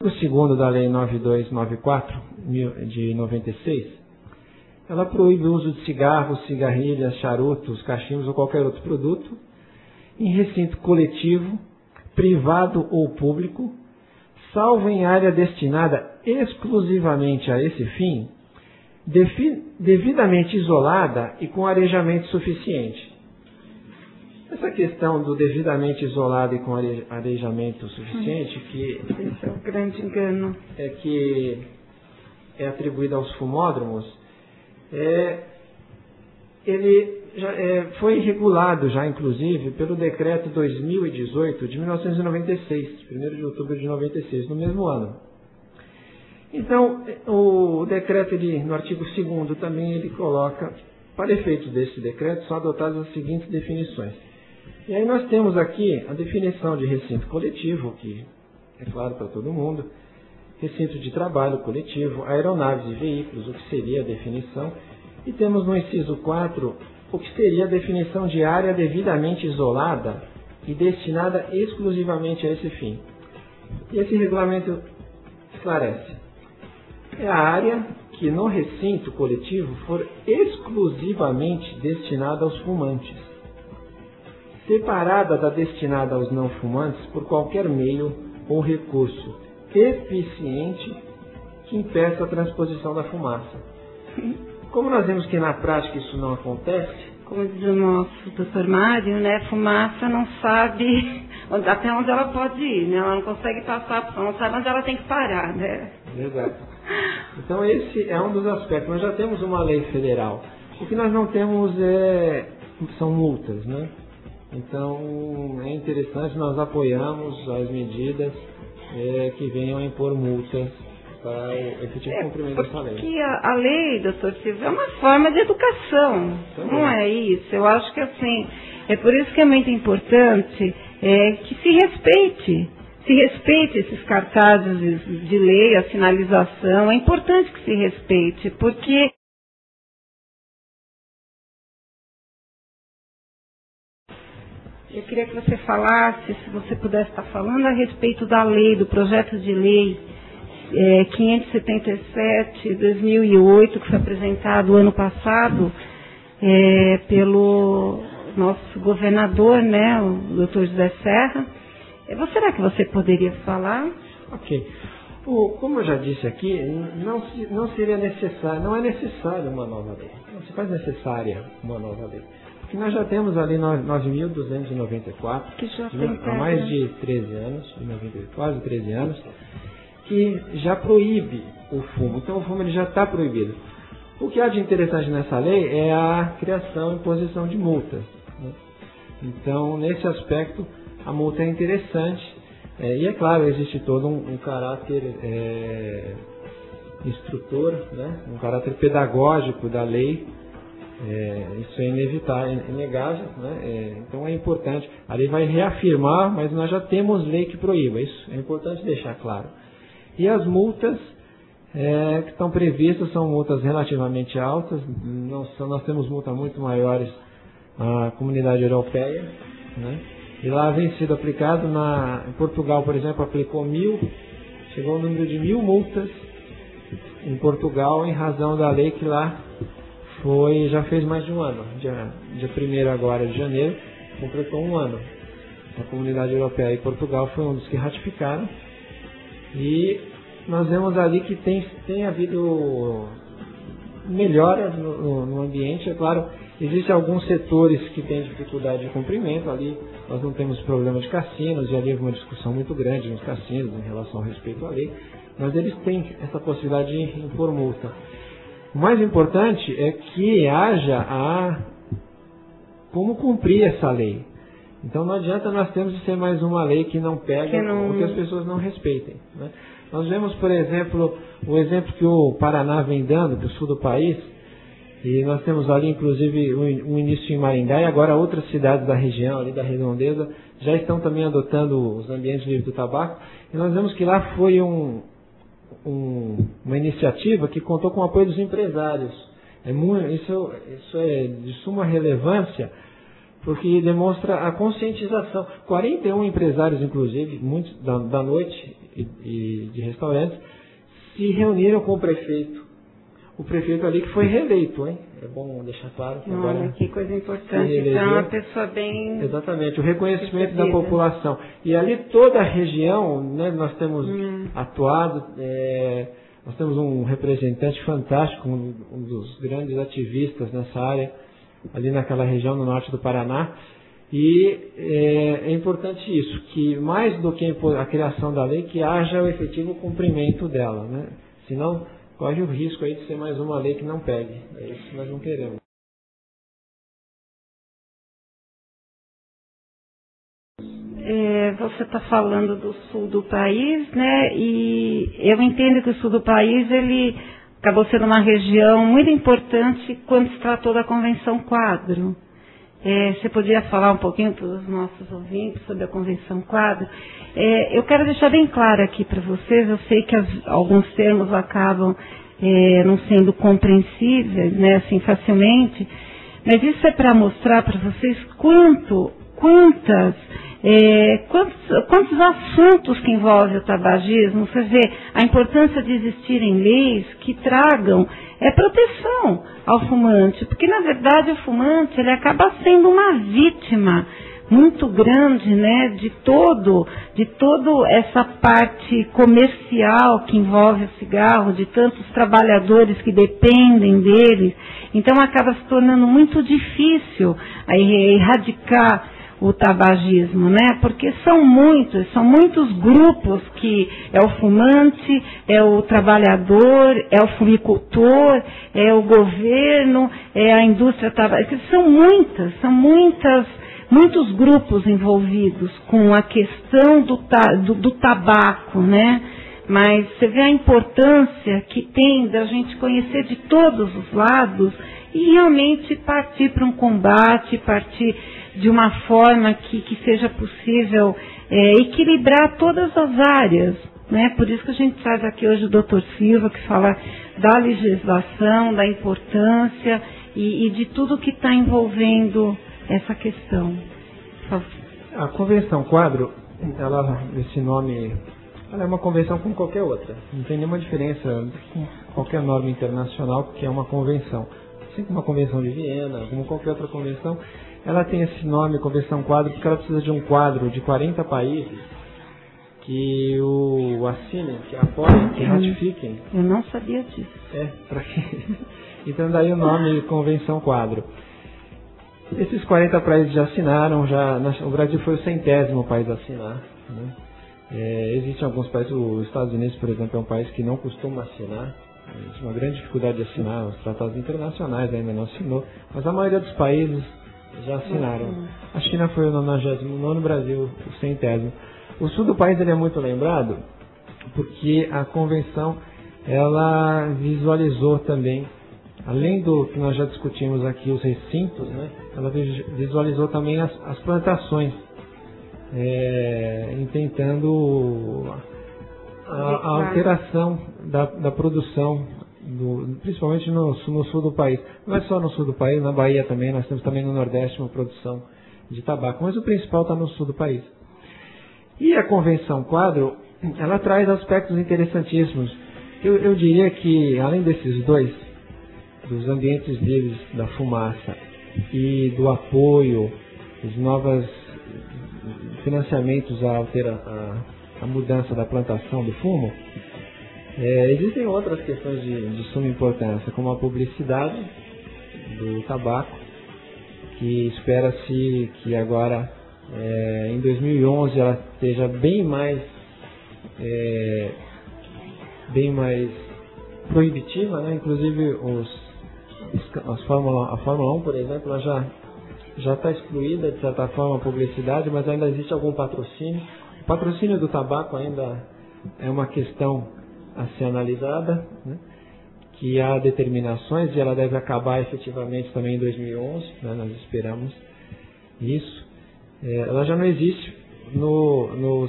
O segundo da Lei 9294 de 96, ela proíbe o uso de cigarros, cigarrilhas, charutos, cachimbos ou qualquer outro produto em recinto coletivo, privado ou público, salvo em área destinada exclusivamente a esse fim, devidamente isolada e com arejamento suficiente. Essa questão do devidamente isolado e com arejamento suficiente, que esse é o grande engano, que é atribuído aos fumódromos, ele já foi regulado já, inclusive, pelo decreto 2018 de 1996, 1º de outubro de 96, no mesmo ano. Então, o decreto, no artigo 2º também, ele coloca, para efeitos desse decreto, são adotadas as seguintes definições. E aí nós temos aqui a definição de recinto coletivo, que é claro para todo mundo, recinto de trabalho coletivo, aeronaves e veículos, o que seria a definição, e temos no inciso 4 o que seria a definição de área devidamente isolada e destinada exclusivamente a esse fim. E esse regulamento esclarece. É a área que no recinto coletivo for exclusivamente destinada aos fumantes, separada da destinada aos não fumantes por qualquer meio ou recurso eficiente que impeça a transposição da fumaça. Como nós vemos que na prática isso não acontece, como diz o nosso doutor Mário, né, fumaça não sabe até onde ela pode ir, né? Ela não consegue passar, não sabe onde ela tem que parar, né? Exato. Então esse é um dos aspectos. Nós já temos uma lei federal. O que nós não temos são multas, né? Então é interessante, nós apoiamos as medidas que venham a impor multas para o efetivo cumprimento dessa lei. Porque a lei, doutor Silvio, é uma forma de educação, também. Não é isso? Eu acho que assim, é por isso que é muito importante que se respeite esses cartazes de lei, a sinalização, é importante que se respeite, porque eu queria que você falasse, se você pudesse estar falando a respeito da lei, do projeto de lei 577/2008, que foi apresentado ano passado pelo nosso governador, né, o doutor José Serra. Será que você poderia falar? Ok. Como eu já disse aqui, não seria necessário, não é necessário uma nova lei. Não se faz necessária uma nova lei. Porque nós já temos ali 9.294, que já há mais de 13 anos, quase 13 anos, que já proíbe o fumo. Então o fumo ele já está proibido. O que há de interessante nessa lei é a criação e imposição de multas, né? Então, nesse aspecto, a multa é interessante. E é claro, existe todo um caráter instrutor, né? Um caráter pedagógico da lei. Isso é inevitável, é inegável, né? Então é importante. A lei vai reafirmar, mas nós já temos lei que proíba. Isso é importante deixar claro. E as multas que estão previstas são multas relativamente altas. Nós temos multas muito maiores na Comunidade Europeia, né? E lá vem sido aplicado, em Portugal, por exemplo, aplicou 1.000, chegou ao número de 1.000 multas em Portugal, em razão da lei que lá já fez mais de um ano. Dia 1º agora de janeiro, completou um ano. A Comunidade Europeia e Portugal foi um dos que ratificaram. E nós vemos ali que tem havido melhoras no ambiente. É claro, existem alguns setores que têm dificuldade de cumprimento. Ali nós não temos problema de cassinos, e ali houve uma discussão muito grande nos cassinos em relação ao respeito à lei. Mas eles têm essa possibilidade de impor multa. O mais importante é que haja como cumprir essa lei. Então não adianta nós termos de ser mais uma lei que não pega ou que as pessoas não respeitem, né? Nós vemos, por exemplo, o exemplo que o Paraná vem dando, do sul do país, e nós temos ali inclusive um início em Maringá, e agora outras cidades da região, ali da Redondeza, já estão também adotando os ambientes livres do tabaco, e nós vemos que lá foi uma iniciativa que contou com o apoio dos empresários. Isso é de suma relevância, porque demonstra a conscientização. 41 empresários, inclusive, muitos da noite, e de restaurantes, se reuniram com o prefeito. O prefeito ali que foi reeleito, hein? É bom deixar claro que agora... Olha, que coisa importante. Então, é uma pessoa bem... Exatamente, o reconhecimento da população. E ali toda a região, né, nós temos atuado, nós temos um representante fantástico, um dos grandes ativistas nessa área, ali naquela região no norte do Paraná. E é importante isso, que mais do que a criação da lei, que haja o efetivo cumprimento dela, né? Senão corre o risco aí de ser mais uma lei que não pegue. É isso que nós não queremos. Você está falando do sul do país, né? E eu entendo que o sul do país ele acabou sendo uma região muito importante quando se tratou da Convenção Quadro. Você podia falar um pouquinho para os nossos ouvintes sobre a Convenção Quadro? Eu quero deixar bem claro aqui para vocês, eu sei que alguns termos acabam não sendo compreensíveis, né, assim, facilmente, mas isso é para mostrar para vocês quantos assuntos que envolvem o tabagismo. Você vê a importância de existirem leis que tragam proteção ao fumante, porque na verdade o fumante ele acaba sendo uma vítima muito grande, né, de todo essa parte comercial que envolve o cigarro, de tantos trabalhadores que dependem dele. Então acaba se tornando muito difícil erradicar o tabagismo, né? Porque são muitos grupos que é o fumante, é o trabalhador, é o fumicultor, é o governo, é a indústria tabáquica. São muitos grupos envolvidos com a questão do tabaco, né? Mas você vê a importância que tem da gente conhecer de todos os lados e realmente partir para um combate, partir de uma forma que seja possível equilibrar todas as áreas, né? Por isso que a gente traz aqui hoje o Dr. Silva, que fala da legislação, da importância e de tudo que está envolvendo essa questão. A Convenção Quadro, esse nome, ela é uma convenção como qualquer outra. Não tem nenhuma diferença com qualquer norma internacional, que é uma convenção. Assim como uma convenção de Viena, como qualquer outra convenção, ela tem esse nome, Convenção Quadro, porque ela precisa de um quadro de 40 países que o assinem, que apoiem, que ratifiquem. Eu não sabia disso. Para quê? Então daí o nome Convenção Quadro. Esses 40 países já assinaram, o Brasil foi o 100º país a assinar, né? Existem alguns países, os Estados Unidos, por exemplo, é um país que não costuma assinar. Existe uma grande dificuldade de assinar, os tratados internacionais ainda não assinou, mas a maioria dos países já assinaram. A China foi o 99º, o Brasil o 100º. O sul do país ele é muito lembrado porque a convenção ela visualizou também, além do que nós já discutimos aqui, os recintos, né, ela visualizou também as plantações, intentando a alteração da produção, principalmente no sul do país. Não é só no sul do país, na Bahia também, nós temos também no Nordeste uma produção de tabaco, mas o principal está no sul do país. E a Convenção Quadro, ela traz aspectos interessantíssimos. Eu diria que, além desses dois, dos ambientes livres da fumaça e do apoio, os novos financiamentos à mudança da plantação do fumo, existem outras questões de suma importância, como a publicidade do tabaco, que espera-se que agora, em 2011, ela esteja bem mais proibitiva, né? Inclusive a Fórmula 1, por exemplo, ela já está excluída, de certa forma, a publicidade, mas ainda existe algum patrocínio. O patrocínio do tabaco ainda é uma questão a ser analisada, né? Que há determinações e ela deve acabar efetivamente também em 2011, né? Nós esperamos isso. Ela já não existe no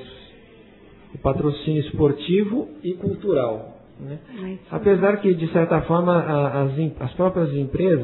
patrocínio esportivo e cultural, né? Apesar que, de certa forma, as próprias empresas